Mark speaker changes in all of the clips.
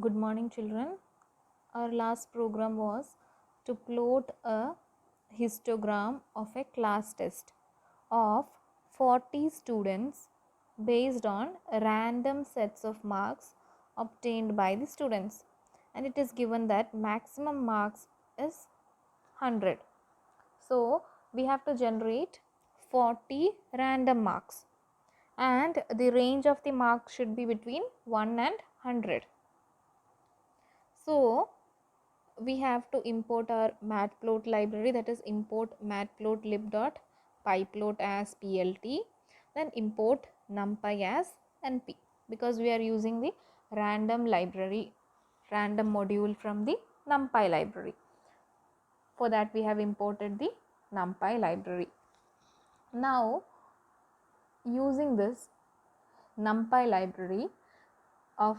Speaker 1: Good morning, children. Our last program was to plot a histogram of a class test of 40 students based on random sets of marks obtained by the students, and it is given that maximum marks is 100. So, we have to generate 40 random marks, and the range of the marks should be between 1 and 100. So, we have to import our matplot library, that is import matplotlib.pyplot as plt, then import numpy as np, because we are using the random module from the numpy library. For that we have imported the numpy library. Now using this numpy library of,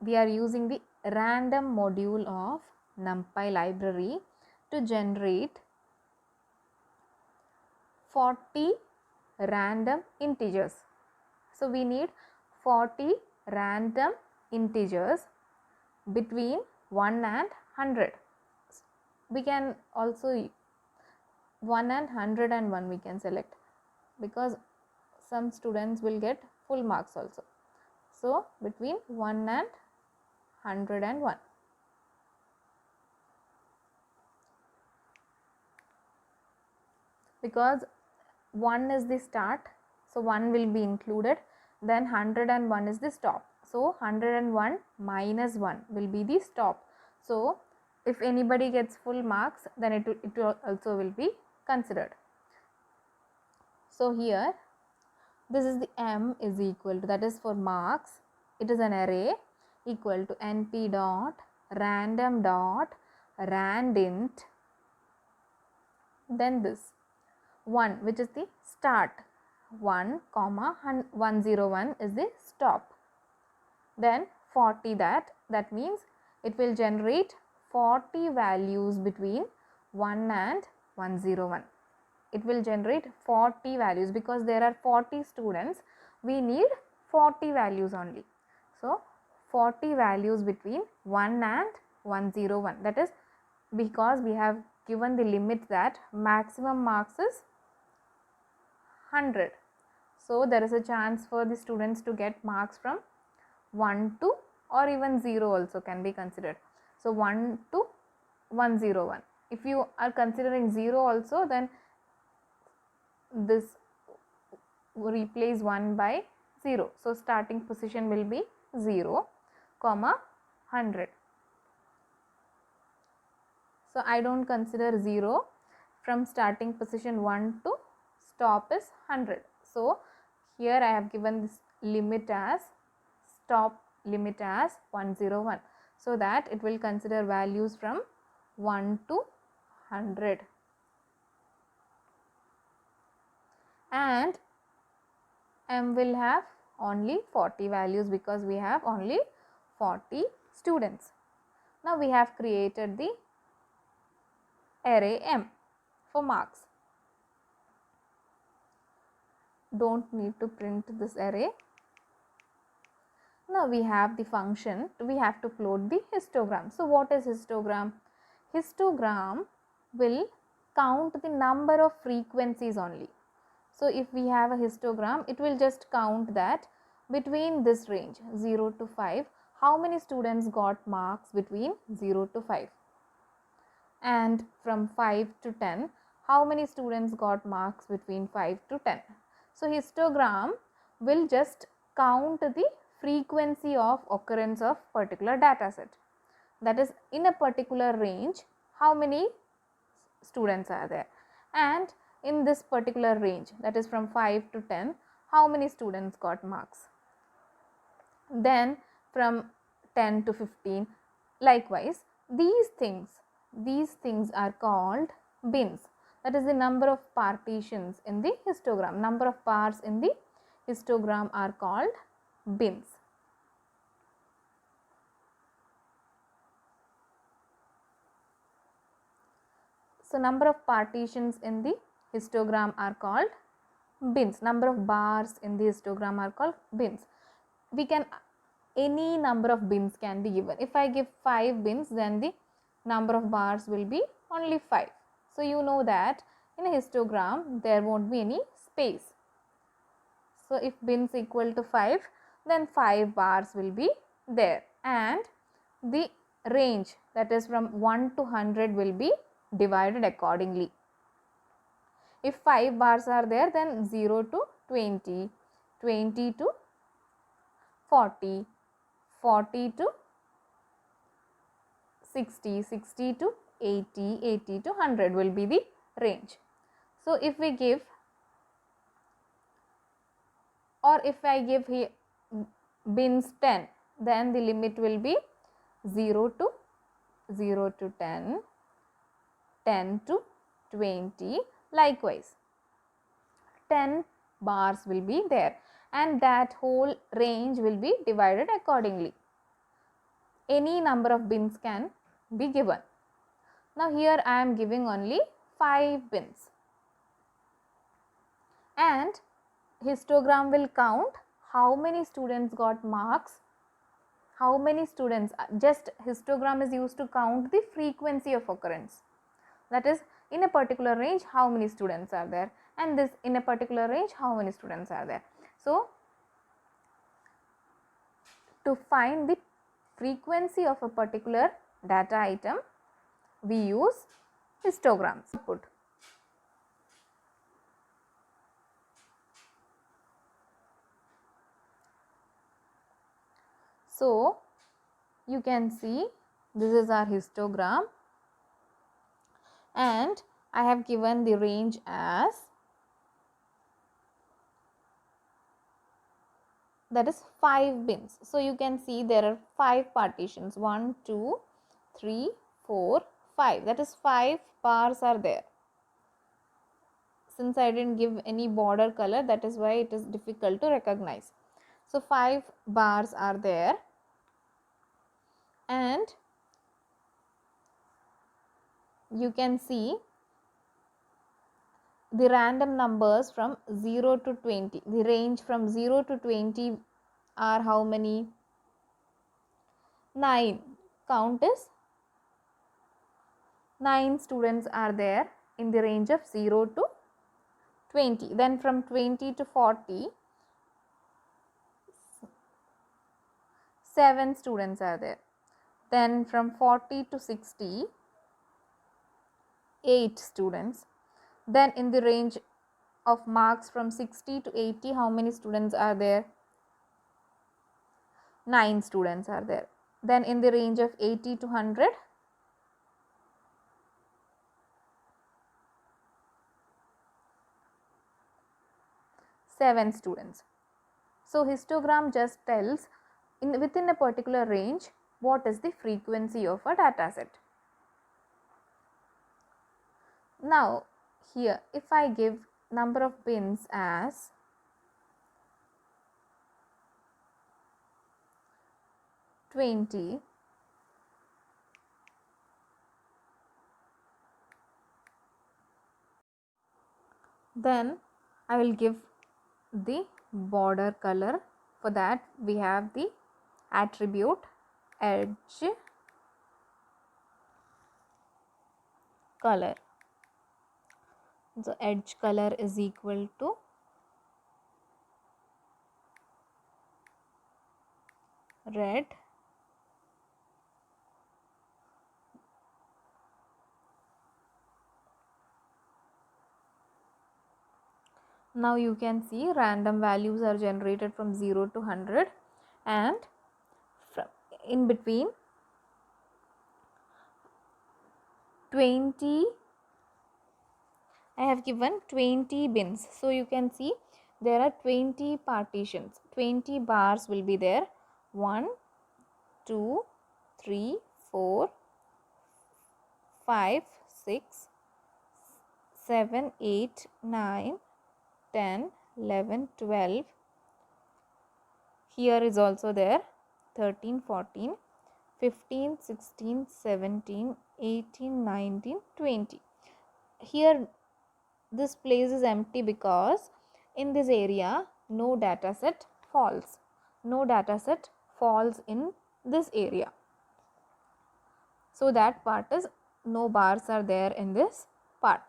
Speaker 1: we are using the random module of numpy library to generate 40 random integers. So we need 40 random integers between 1 and 100. We can also 1 and 101 we can select, because some students will get full marks also. So between 1 and 101. Because 1 is the start, so 1 will be included, then 101 is the stop. So 101 minus 1 will be the stop. So if anybody gets full marks, then it also will be considered. So here this is the m is equal to, that is for marks, it is an array, equal to np dot random dot randint, then this 1 which is the start, 1 comma 101 is the stop, then 40, that means it will generate 40 values between 1 and 101. It will generate 40 values, because there are 40 students, we need 40 values only. So 40 values between 1 and 101, that is because we have given the limit that maximum marks is 100. So there is a chance for the students to get marks from 1 to, or even 0 also can be considered. So 1 to 101. If you are considering 0 also, then this replace 1 by 0. So starting position will be 0, comma 100. So I don't consider 0. From starting position 1 to stop is 100. So here I have given this limit as, stop limit as 101, so that it will consider values from 1 to 100. And m will have only 40 values, because we have only 40 students. Now we have created the array m for marks. Don't need to print this array. Now we have the function, we have to plot the histogram. So what is histogram? Histogram will count the number of frequencies only. So if we have a histogram, it will just count that between this range 0 to 5, how many students got marks between 0 to 5, and from 5 to 10, how many students got marks between 5 to 10. So histogram will just count the frequency of occurrence of particular data set, that is in a particular range how many students are there, and in this particular range, that is from 5 to 10, how many students got marks, then from 10 to 15. Likewise, these things are called bins, that is the number of partitions in the histogram, number of parts in the histogram are called bins. So number of partitions in the histogram are called bins, number of bars in the histogram are called bins. We can any number of bins can be given. If I give 5 bins, then the number of bars will be only 5. So you know that in a histogram there won't be any space. So if bins equal to 5, then 5 bars will be there, and the range, that is from 1 to 100, will be divided accordingly. If 5 bars are there, then 0 to 20, 20 to 40, 40 to 60, 60 to 80, 80 to 100 will be the range. So if we give, or if I give here bins 10, then the limit will be 0 to 10, 10 to 20, likewise 10 bars will be there, and that whole range will be divided accordingly. Any number of bins can be given. Now here I am giving only 5 bins, and histogram will count how many students got marks, how many students, just histogram is used to count the frequency of occurrence, that is in a particular range how many students are there, and this in a particular range how many students are there. So to find the frequency of a particular data item, we use histograms. So you can see this is our histogram, and I have given the range as, that is 5 bins. So you can see there are 5 partitions, 1, 2, 3, 4, 5, that is 5 bars are there. Since I didn't give any border color, that is why it is difficult to recognize. So 5 bars are there, and you can see the random numbers from 0 to 20. The range from 0 to 20 are how many? 9. Count is 9 students are there in the range of 0 to 20. Then from 20 to 40, 7 students are there. Then from 40 to 60, 8 students. Then in the range of marks from 60 to 80, how many students are there? 9 students are there. Then in the range of 80 to 100, 7 students. So histogram just tells within a particular range what is the frequency of a data set. Now here if I give number of bins as 20, then I will give the border color. For that we have the attribute edge color. So edge color is equal to red, now you can see random values are generated from 0 to 100, and from in between 20, I have given 20 bins. So you can see there are 20 partitions, 20 bars will be there. 1, 2, 3, 4, 5, 6, 7, 8, 9, 10, 11, 12. Here is also there 13, 14, 15, 16, 17, 18, 19, 20. Here this place is empty because in this area no data set falls. No data set falls in this area. So that part is, no bars are there in this part.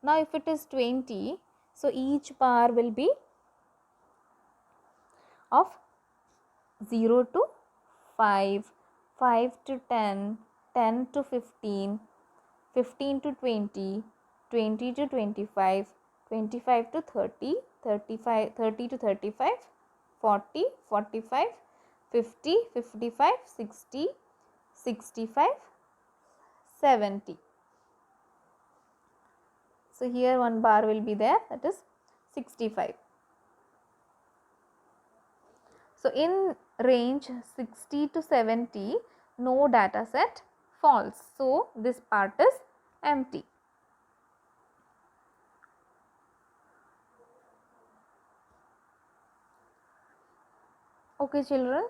Speaker 1: Now if it is 20, so each bar will be of 0 to 5, 5 to 10, 10 to 15, 15 to 20, 20 to 25, 25 to 30, 35, 30 to 35, 40, 45, 50, 55, 60, 65, 70. So here one bar will be there, that is 65. So in range 60 to 70, no data set falls. So this part is empty. Okay children,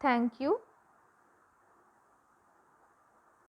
Speaker 1: thank you.